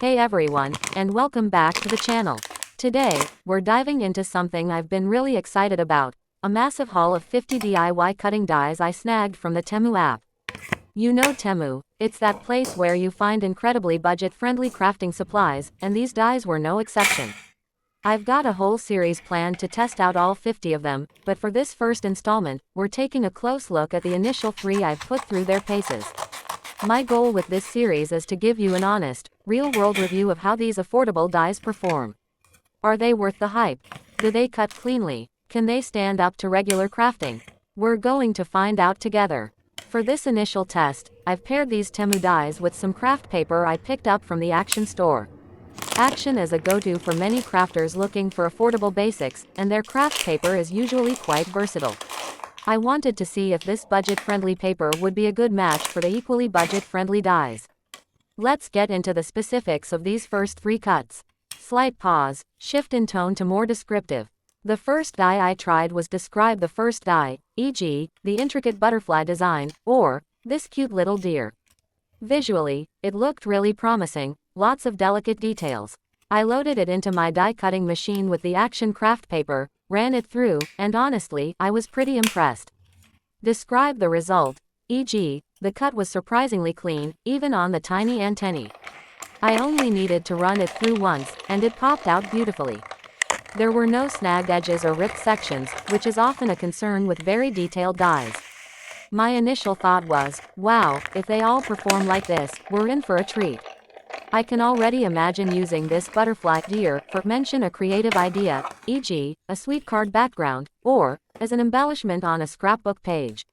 Hey everyone, and welcome back to the channel. Today, we're diving into something I've been really excited about, a massive haul of 50 DIY cutting dies I snagged from the Temu app. You know Temu, it's that place where you find incredibly budget-friendly crafting supplies, and these dies were no exception. I've got a whole series planned to test out all 50 of them, but for this first installment, we're taking a close look at the initial 3 I've put through their paces. My goal with this series is to give you an honest, real-world review of how these affordable dies perform. Are they worth the hype? Do they cut cleanly? Can they stand up to regular crafting? We're going to find out together. For this initial test, I've paired these Temu dies with some craft paper I picked up from the Action store. Action is a go-to for many crafters looking for affordable basics, and their craft paper is usually quite versatile. I wanted to see if this budget-friendly paper would be a good match for the equally budget-friendly dies. Let's get into the specifics of these first 3 cuts. Slight pause, shift in tone to more descriptive. The first die I tried was describe the first die, e.g., the intricate butterfly design, or, this cute little deer. Visually, it looked really promising, lots of delicate details. I loaded it into my die-cutting machine with the Action craft paper, ran it through, and honestly, I was pretty impressed. Describe the result, e.g., the cut was surprisingly clean, even on the tiny antennae. I only needed to run it through once, and it popped out beautifully. There were no snagged edges or ripped sections, which is often a concern with very detailed dies. My initial thought was, wow, if they all perform like this, we're in for a treat. I can already imagine using this butterfly deer for mention a creative idea, e.g., a sweet card background, or, as an embellishment on a scrapbook page.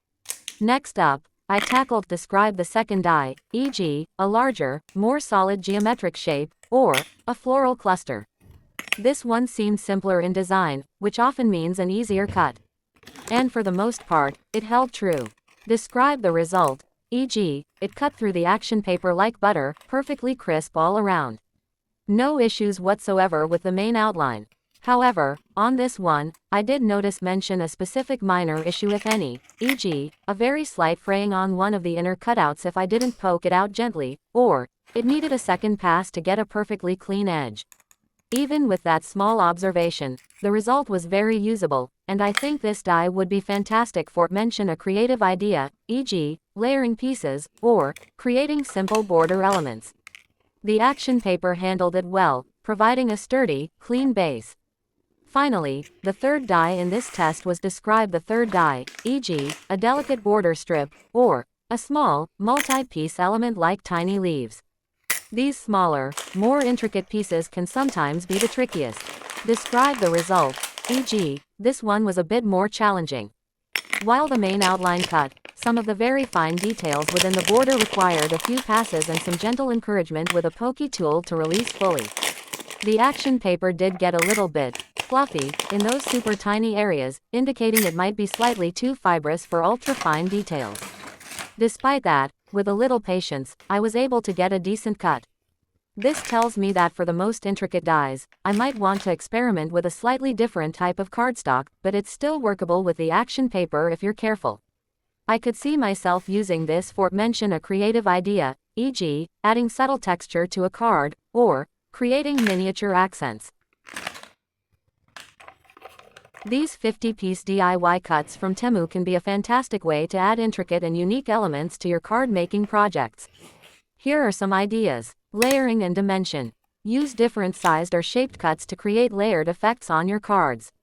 Next up, I tackled describe the second die, e.g., a larger, more solid geometric shape, or, a floral cluster. This one seemed simpler in design, which often means an easier cut. And for the most part, it held true. Describe the result, e.g., it cut through the Action paper like butter, perfectly crisp all around. No issues whatsoever with the main outline. However, on this one, I did notice mention a specific minor issue if any, e.g., a very slight fraying on one of the inner cutouts if I didn't poke it out gently, or, it needed a second pass to get a perfectly clean edge. Even with that small observation, the result was very usable, and I think this die would be fantastic for mention a creative idea, e.g., layering pieces, or, creating simple border elements. The Action paper handled it well, providing a sturdy, clean base. Finally, the third die in this test was describe the third die, e.g., a delicate border strip, or, a small, multi-piece element like tiny leaves. These smaller, more intricate pieces can sometimes be the trickiest. Describe the result, e.g., this one was a bit more challenging. While the main outline cut, some of the very fine details within the border required a few passes and some gentle encouragement with a pokey tool to release fully. The Action paper did get a little bit fluffy in those super tiny areas, indicating it might be slightly too fibrous for ultra-fine details. Despite that, with a little patience, I was able to get a decent cut. This tells me that for the most intricate dies, I might want to experiment with a slightly different type of cardstock, but it's still workable with the Action paper if you're careful. I could see myself using this for mention a creative idea, e.g., adding subtle texture to a card, or, creating miniature accents. These 50-piece DIY cuts from Temu can be a fantastic way to add intricate and unique elements to your card-making projects. Here are some ideas. Layering and dimension. Use different sized or shaped cuts to create layered effects on your cards.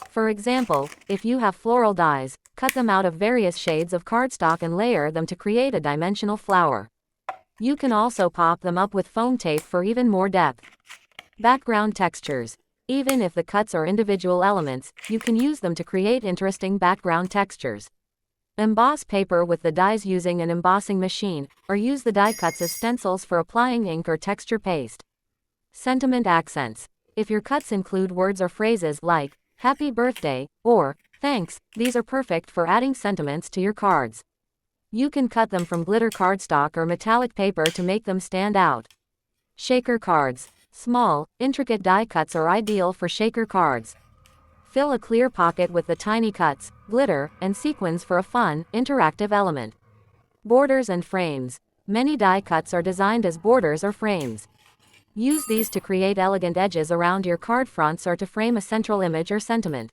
For example, if you have floral dies, cut them out of various shades of cardstock and layer them to create a dimensional flower. You can also pop them up with foam tape for even more depth. Background textures. Even if the cuts are individual elements, you can use them to create interesting background textures. Emboss paper with the dies using an embossing machine, or use the die cuts as stencils for applying ink or texture paste. Sentiment accents. If your cuts include words or phrases like, happy birthday, or, thanks, these are perfect for adding sentiments to your cards. You can cut them from glitter cardstock or metallic paper to make them stand out. Shaker cards. Small, intricate die cuts are ideal for shaker cards. Fill a clear pocket with the tiny cuts, glitter, and sequins for a fun, interactive element. Borders and frames. Many die cuts are designed as borders or frames. Use these to create elegant edges around your card fronts or to frame a central image or sentiment.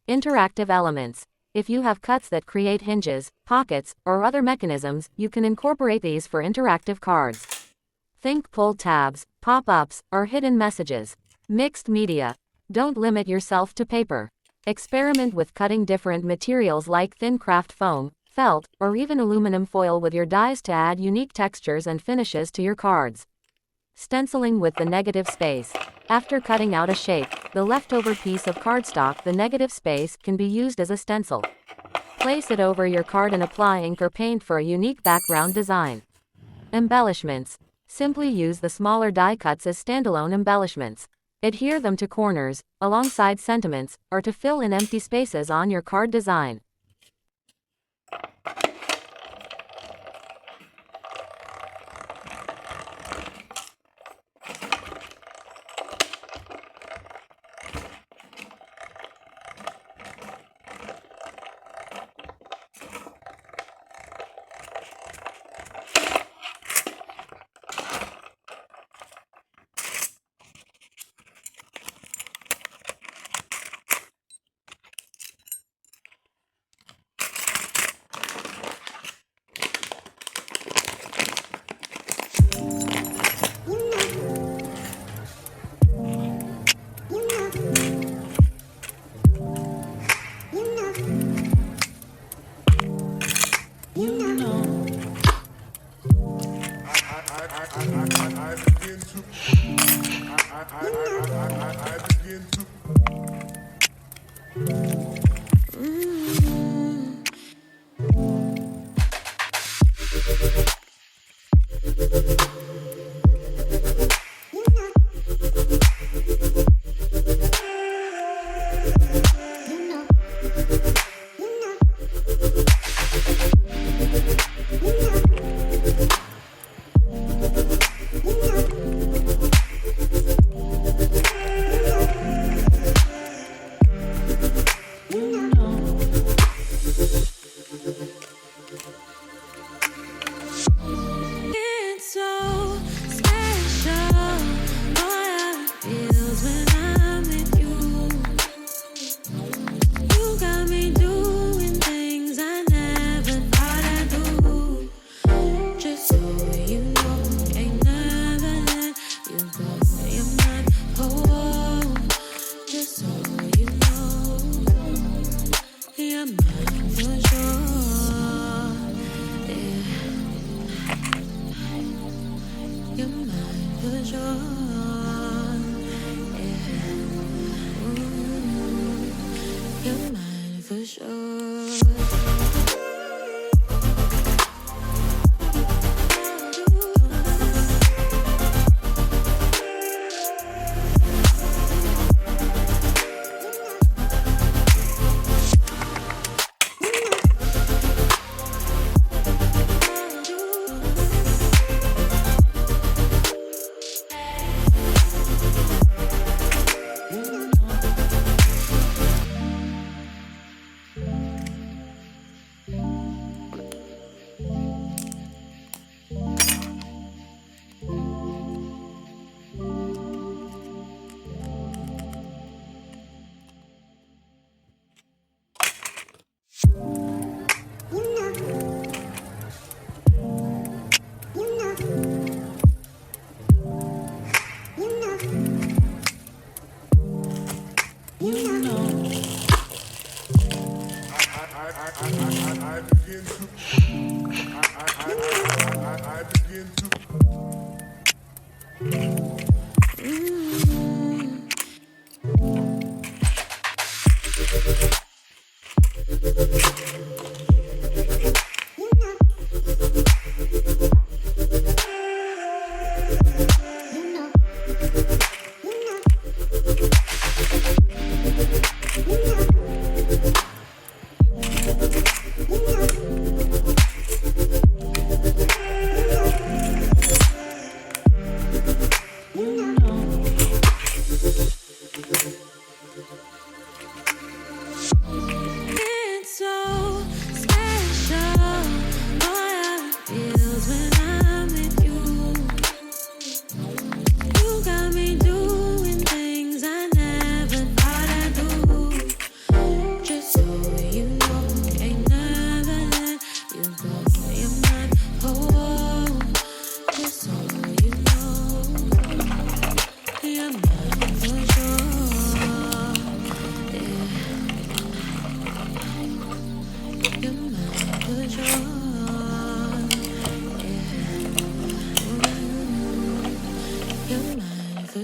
Interactive elements. If you have cuts that create hinges, pockets, or other mechanisms, you can incorporate these for interactive cards. Think pull tabs, pop-ups, or hidden messages. Mixed media. Don't limit yourself to paper. Experiment with cutting different materials like thin craft foam, felt, or even aluminum foil with your dies to add unique textures and finishes to your cards. Stenciling with the negative space. After cutting out a shape, the leftover piece of cardstock, the negative space, can be used as a stencil. Place it over your card and apply ink or paint for a unique background design. Embellishments. Simply use the smaller die cuts as standalone embellishments. Adhere them to corners, alongside sentiments, or to fill in empty spaces on your card design.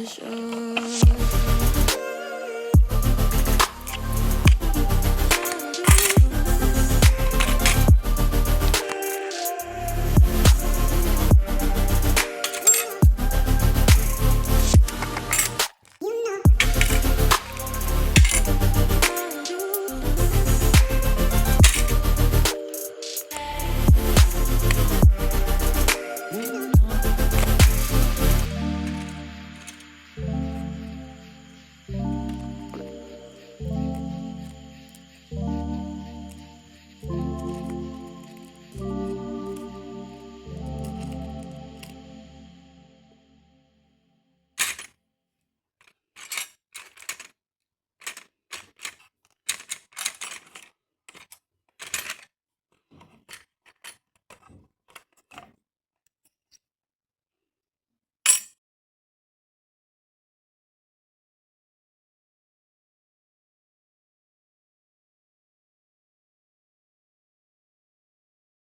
push up.